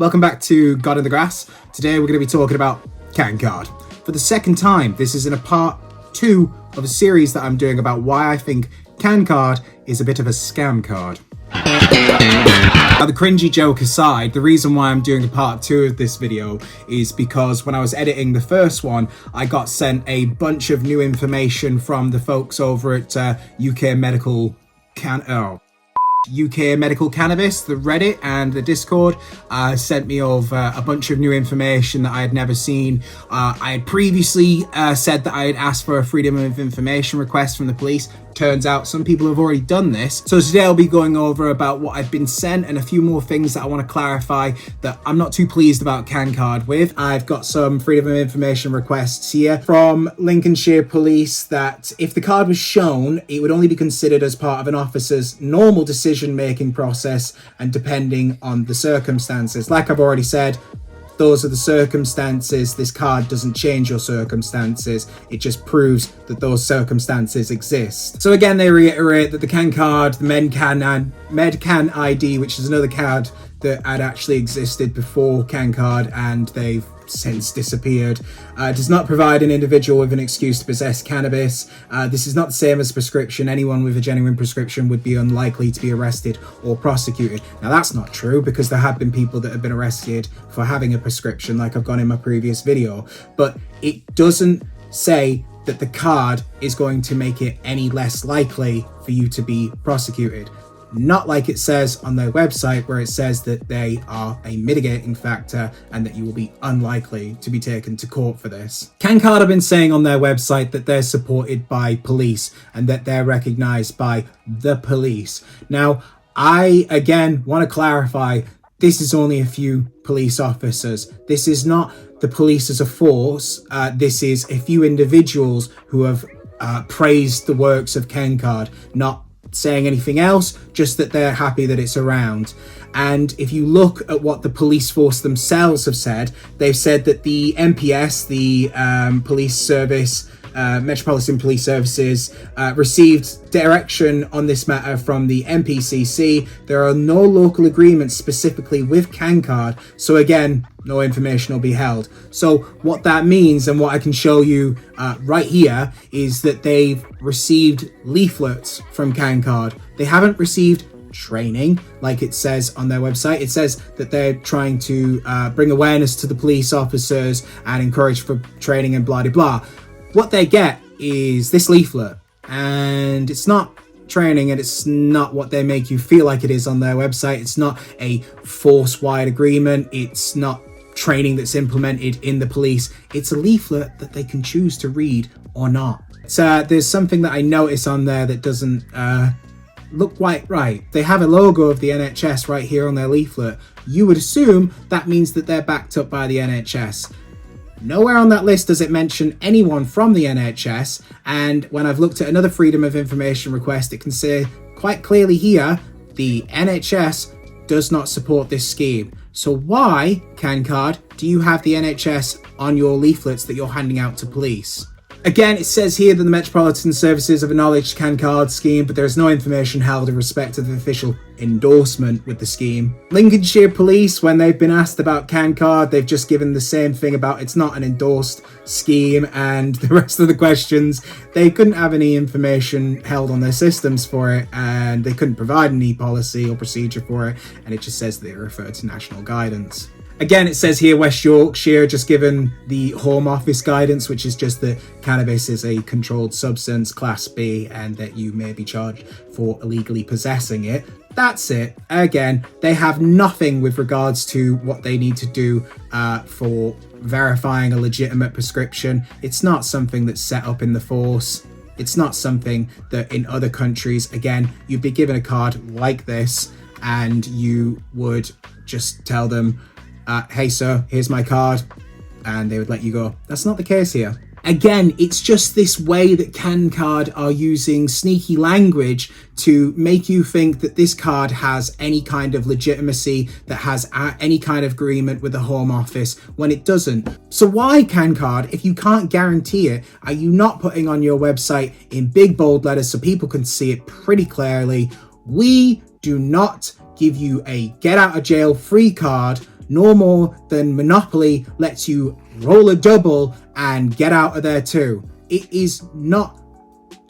Welcome back to God in the Grass. Today we're going to be talking about CanCard. For the second time, this is in a part 2 of a series that I'm doing about why I think CanCard is a bit of a scam card. Now, the cringy joke aside, the reason why I'm doing a part 2 of this video is because when I was editing the first one, I got sent a bunch of new information from the folks over at UK Medical Cannabis, the Reddit and the Discord sent me over a bunch of new information that I had never seen. I had previously said that I had asked for a freedom of information request from the police. Turns out some people have already done this. So today I'll be going over about what I've been sent and a few more things that I want to clarify that I'm not too pleased about CanCard with. I've got some freedom of information requests here from Lincolnshire Police that if the card was shown, it would only be considered as part of an officer's normal decision-making process and depending on the circumstances. Like I've already said, those are the circumstances. This card doesn't change your circumstances. It just proves that those circumstances exist. So again, they reiterate that the CanCard, the Medcan ID, which is another card that had actually existed before CanCard and they've since disappeared, does not provide an individual with an excuse to possess cannabis. This is not the same as prescription. Anyone with a genuine prescription would be unlikely to be arrested or prosecuted. Now that's not true because there have been people that have been arrested for having a prescription, like I've gone in my previous video, but it doesn't say that the card is going to make it any less likely for you to be prosecuted. Not like it says on their website where it says that they are a mitigating factor and that you will be unlikely to be taken to court for this. CanCard have been saying on their website that they're supported by police and that they're recognised by the police. Now, I again want to clarify, this is only a few police officers. This is not the police as a force. This is a few individuals who have praised the works of CanCard, not saying anything else, just that they're happy that it's around. And if you look at what the police force themselves have said, they've said that the MPS, the police service, Metropolitan Police Services, received direction on this matter from the MPCC. There are no local agreements specifically with CanCard, so again, no information will be held. So what that means, and what I can show you right here, is that they've received leaflets from CanCard. They haven't received training like it says on their website. It says that they're trying to bring awareness to the police officers and encourage for training and blah, blah, blah. What they get is this leaflet, and it's not training and it's not what they make you feel like it is on their website. It's not a force-wide agreement. It's not training that's implemented in the police. It's a leaflet that they can choose to read or not. So there's something that I notice on there that doesn't look quite right. They have a logo of the NHS right here on their leaflet. You would assume that means that they're backed up by the NHS. Nowhere on that list does it mention anyone from the NHS, and when I've looked at another freedom of information request, it can say quite clearly here, the NHS does not support this scheme. So why, CanCard, do you have the NHS on your leaflets that you're handing out to police? Again, it says here that the Metropolitan Services have acknowledged CanCard scheme, but there is no information held in respect to the official endorsement with the scheme. Lincolnshire Police, when they've been asked about CanCard, they've just given the same thing about it's not an endorsed scheme, and the rest of the questions, they couldn't have any information held on their systems for it, and they couldn't provide any policy or procedure for it, and it just says they refer to national guidance. Again, it says here West Yorkshire just given the Home Office guidance, which is just that cannabis is a controlled substance, Class B, and that you may be charged for illegally possessing it. That's it. Again, they have nothing with regards to what they need to do for verifying a legitimate prescription. It's not something that's set up in the force. It's not something that in other countries, again, you'd be given a card like this and you would just tell them, hey sir, here's my card, and they would let you go. That's not the case here. Again, it's just this way that CanCard are using sneaky language to make you think that this card has any kind of legitimacy, that has any kind of agreement with the Home Office, when it doesn't. So why, CanCard, if you can't guarantee it, are you not putting on your website in big bold letters so people can see it pretty clearly, we do not give you a get out of jail free card, no more than Monopoly lets you roll a double and get out of there too. It is not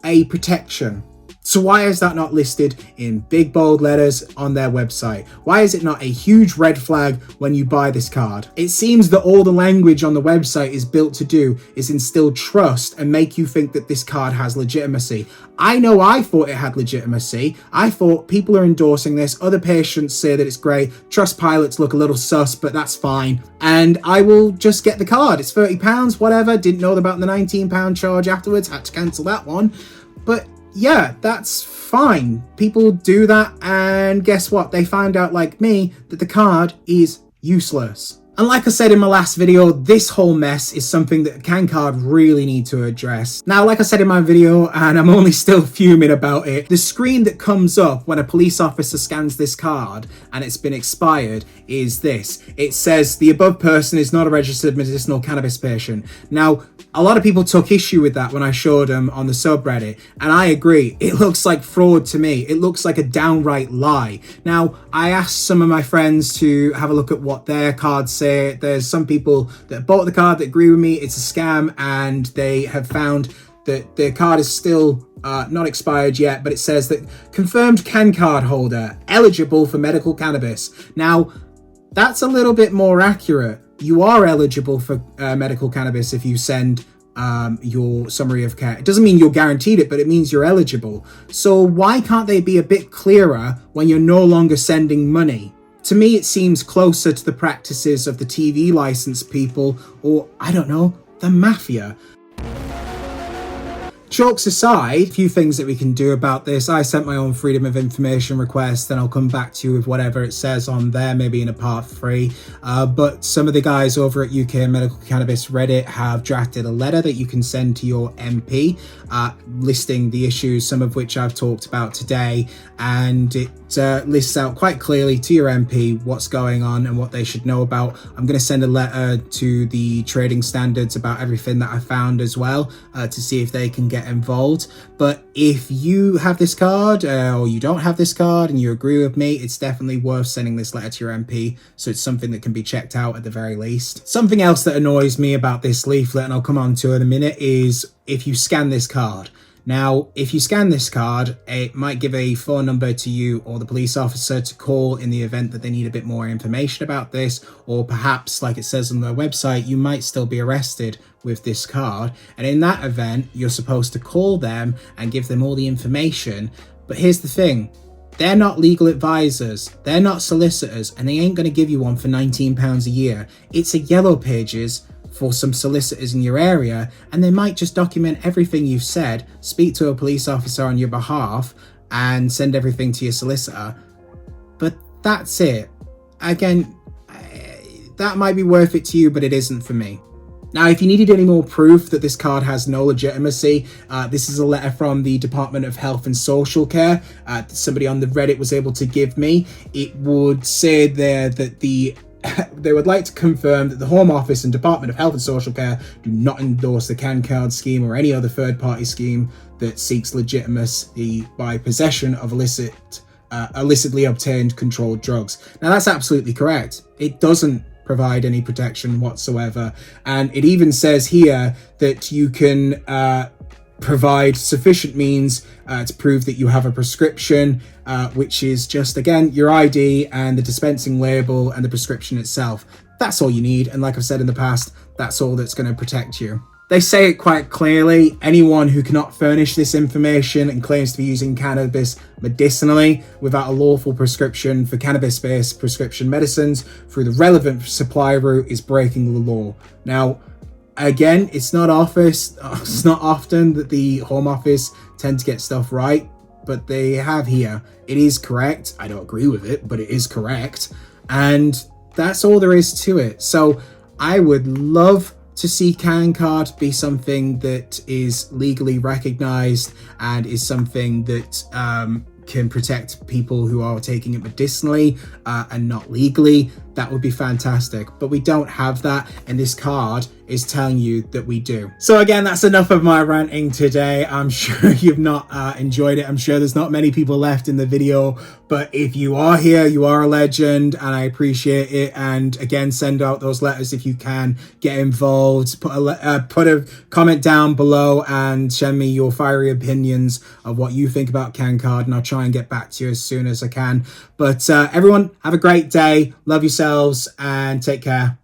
a protection. So why is that not listed in big bold letters on their website? Why is it not a huge red flag when you buy this card? It seems that all the language on the website is built to do is instill trust and make you think that this card has legitimacy. I know I thought it had legitimacy. I thought people are endorsing this. Other patients say that it's great. Trustpilots look a little sus, but that's fine. And I will just get the card. It's £30, whatever. Didn't know about the £19 charge afterwards. Had to cancel that one. But yeah, that's fine. People do that, and guess what? They find out, like me, that the card is useless. And like I said in my last video, this whole mess is something that CanCard really need to address. Now, like I said in my video, and I'm only still fuming about it, the screen that comes up when a police officer scans this card and it's been expired is this. It says the above person is not a registered medicinal cannabis patient. Now, a lot of people took issue with that when I showed them on the subreddit, and I agree. It looks like fraud to me. It looks like a downright lie. Now, I asked some of my friends to have a look at what their cards say. There's some people that bought the card that agree with me it's a scam, and they have found that their card is still not expired yet, but it says that confirmed CanCard holder eligible for medical cannabis. Now, that's a little bit more accurate. You are eligible for medical cannabis if you send your summary of care. It doesn't mean you're guaranteed it, but it means you're eligible. So why can't they be a bit clearer when you're no longer sending money? To me, it seems closer to the practices of the TV license people, or, I don't know, the mafia. Jokes aside, a few things that we can do about this. I sent my own freedom of information request, and I'll come back to you with whatever it says on there, maybe in a part 3. But some of the guys over at UK Medical Cannabis Reddit have drafted a letter that you can send to your MP, listing the issues, some of which I've talked about today, and it lists out quite clearly to your MP what's going on and what they should know about. I'm going to send a letter to the trading standards about everything that I found as well, to see if they can get involved. But if you have this card or you don't have this card and you agree with me, it's definitely worth sending this letter to your MP, so it's something that can be checked out at the very least. Something else that annoys me about this leaflet, and I'll come on to in a minute, is if you scan this card. Now, if you scan this card, it might give a phone number to you or the police officer to call in the event that they need a bit more information about this, or perhaps, like it says on their website, you might still be arrested with this card. And in that event, you're supposed to call them and give them all the information. But here's the thing. They're not legal advisors, they're not solicitors, and they ain't going to give you one for £19 a year. It's a yellow pages for some solicitors in your area, and they might just document everything you've said, speak to a police officer on your behalf, and send everything to your solicitor. But that's it. Again, that might be worth it to you, but it isn't for me. Now, if you needed any more proof that this card has no legitimacy, this is a letter from the Department of Health and Social Care. Somebody on the Reddit was able to give me. It would say there that they would like to confirm that the Home Office and Department of Health and Social Care do not endorse the CanCard scheme or any other third-party scheme that seeks legitimacy by possession of illicitly obtained controlled drugs. Now, that's absolutely correct. It doesn't provide any protection whatsoever, and it even says here that you can provide sufficient means to prove that you have a prescription, which is just, again, your ID and the dispensing label and the prescription itself. That's all you need, and like I've said in the past, that's all that's going to protect you. They say it quite clearly. Anyone who cannot furnish this information and claims to be using cannabis medicinally without a lawful prescription for cannabis-based prescription medicines through the relevant supply route is breaking the law. Now, again, it's not often that the Home Office tend to get stuff right, but they have here. It is correct. I don't agree with it, but it is correct. And that's all there is to it. So I would love to see CanCard be something that is legally recognized and is something that can protect people who are taking it medicinally and not legally. That would be fantastic, but we don't have that, and this card is telling you that we do. So again, that's enough of my ranting today. I'm sure you've not enjoyed it. I'm sure there's not many people left in the video, but if you are here, you are a legend and I appreciate it. And again, send out those letters if you can. Get involved. Put a comment down below and send me your fiery opinions of what you think about CanCard, and I'll try and get back to you as soon as I can. But everyone, have a great day. Love yourselves and take care.